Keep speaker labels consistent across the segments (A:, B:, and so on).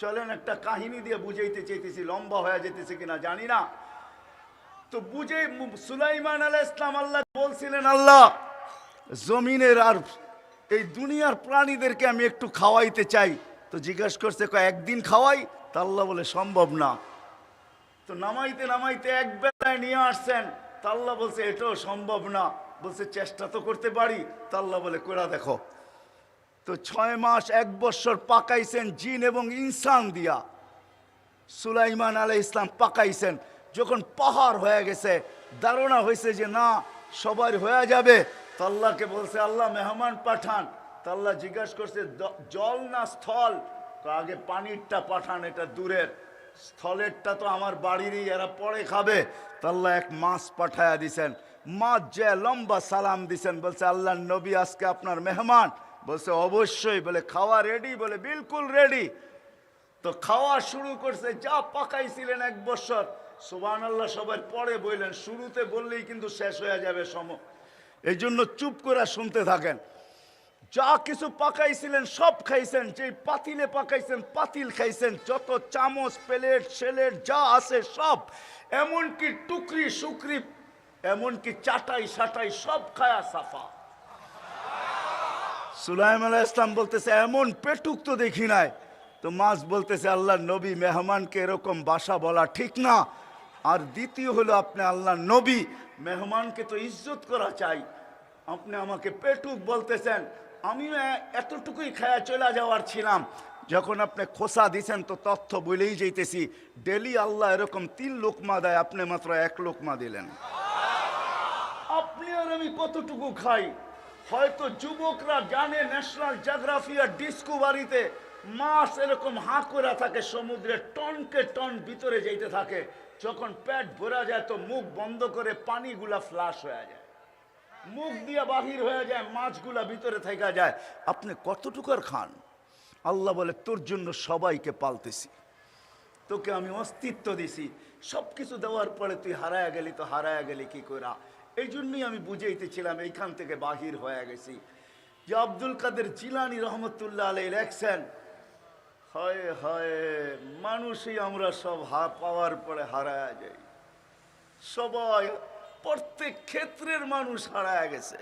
A: চলেন একটা কাহিনী দিয়ে বুঝাইতে চাইতেছি, লম্বা হয়ে যেতেছে কিনা জানি না। তো বুঝে সুলাইমান আলাইহিস সালাম আল্লাহ বলছিলেন, আল্লাহ জমিনের আর এই দুনিয়ার প্রাণীদেরকে আমি একটু খাওয়াইতে চাই। তো জিজ্ঞাসা করছে একদিন খাওয়াই? তা আল্লাহ বলে সম্ভব না। তো নামাইতে নামাইতে এক বেলায় নিয়ে আসছেন, তা আল্লাহ বলছে এটাও সম্ভব না। বলছে চেষ্টা তো করতে পারি। তা আল্লাহ বলে করে দেখো। তো 6 মাস 1 বৎসর পাকাইছেন জিন এবং ইনসান দিয়া। সুলাইমান আলাইহিস সালাম পাকাইছেন। যখন পাহাড় হয়ে গেছে, ধারণা হয়েছে যে না সবার হয়ে যাবে, তো আল্লাহকে বলছে আল্লাহ মেহমান পাঠান। তো আল্লাহ জিজ্ঞাসা করছে জল না স্থল? তো আগে পানিরটা পাঠান, এটা দূরের, স্থলেরটা তো আমার বাড়িরই, এরা পরে খাবে। তো আল্লাহ এক মাছ পাঠায়া দিছেন। মাছ যে লম্বা সালাম দিছেন, বলছে আল্লাহ নবী আজকে আপনার মেহমান। বলছে অবশ্যই। বলে খাওয়া রেডি? বলে বিলকুল রেডি। তো খাওয়া শুরু করছে। যা পাকাইছিলেন 1 বছর, সুবহানাল্লাহ সবার পরে বললেন, শুরুতে বললেই কিন্তু শেষ হয়ে যাবে এই জন্য চুপ করে শুনতে থাকেন। যা কিছু পাকাইছিলেন সব খাইছেন, যে পাতিলে পাকাইছেন পাতিল খাইছেন, যত চামচ প্লেট সেলেট যা আছে সব, এমনকি টুকরি শুকরি, এমনকি চাটাই সাটাই সব খায়া সাফা। সুলাইমান আলাইহিস সালাম বলতেছে এমন পেটুক তো দেখি নাই। তো মাছ বলতেছে আল্লাহ নবী, মেহমানকে এরকম বাসা বলা ঠিক না। আর দ্বিতীয় হলো আপনি আল্লাহ নবী, মেহমানকে তো ইজ্জত করা চাই। আপনি আমাকে পেটুক বলতেছেন, আমিও এতটুকুই খায়া চলে যাওয়ার ছিলাম। যখন আপনি খোসা দিছেন তো তথ্য বলেই যাইতেছি, ডেলি আল্লাহ এরকম 3 লোকমা দেয়, আপনি মাত্র 1 লোকমা দিলেন। আপনি আর আমি কতটুকু খাই? হয়তো যুবকরা জানে ন্যাশনাল জিওগ্রাফি আর ডিসকভারিতে মাছ এরকম হাঁ করে থাকে সমুদ্রে, টনকে টন ভিতরে যাইতে থাকে। যখন পেট ভরা যায় তো মুখ বন্ধ করে পানিগুলা ফ্লাশ হয়ে যায়, মুখ দিয়ে বাহির হয়ে যায়, মাছগুলা ভিতরে থেকে যায়। আপনি কতটুকুর খান? আল্লাহ বলে তোর জন্য সবাইকে পালতেছি, তোকে আমি অস্তিত্ব দিছি, সব কিছু দেওয়ার পরে তুই হারায়া গেলি। তো হারায়া গেলি কি কইরা? এই জন্যই আমি বুঝাইতেছিলাম, এইখান থেকে বাহির হয়ে গেছি। যে আব্দুল কাদের জিলানী রহমতুল্লাহ আলাইহি লেখছেন, হয় হয় মানুষই আমরা সব পাওয়ার পরে হারায়া যাই। সবাই প্রত্যেক ক্ষেত্রের মানুষ হারায়া গেছে।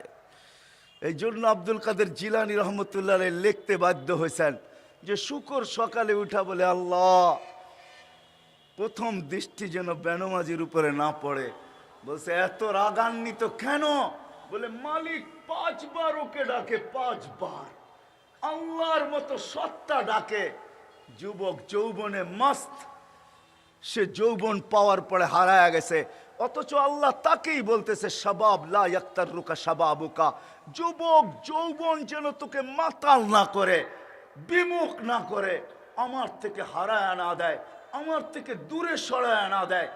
A: এই জন্য আব্দুল কাদের জিলানী রহমতুল্লাহ আলাইহি লিখতে বাধ্য হয়েছেন যে শুকর সকালে উঠা বলে আল্লাহ প্রথম দৃষ্টি যেন বেনমাজির উপরে না পড়ে। বলছে এত রাগান্বিত কেন? বলে মালিক 5 বার ওকে ডাকে, 5 বার আল্লাহর মতো সত্তা ডাকে। যুবক যৌবনে মস্ত, সে যৌবন পাওয়ার পরে হারায়া গেছে। অথচ আল্লাহ তাকেই বলতেছে শাবাব লা ইয়াক্তারুকা শাবাবুকা, যুবক যৌবন যেন তোকে মাতাল না করে, বিমুখ না করে, আমার থেকে হারায়া না দেয়, আমার থেকে দূরে সরায়া না দেয়।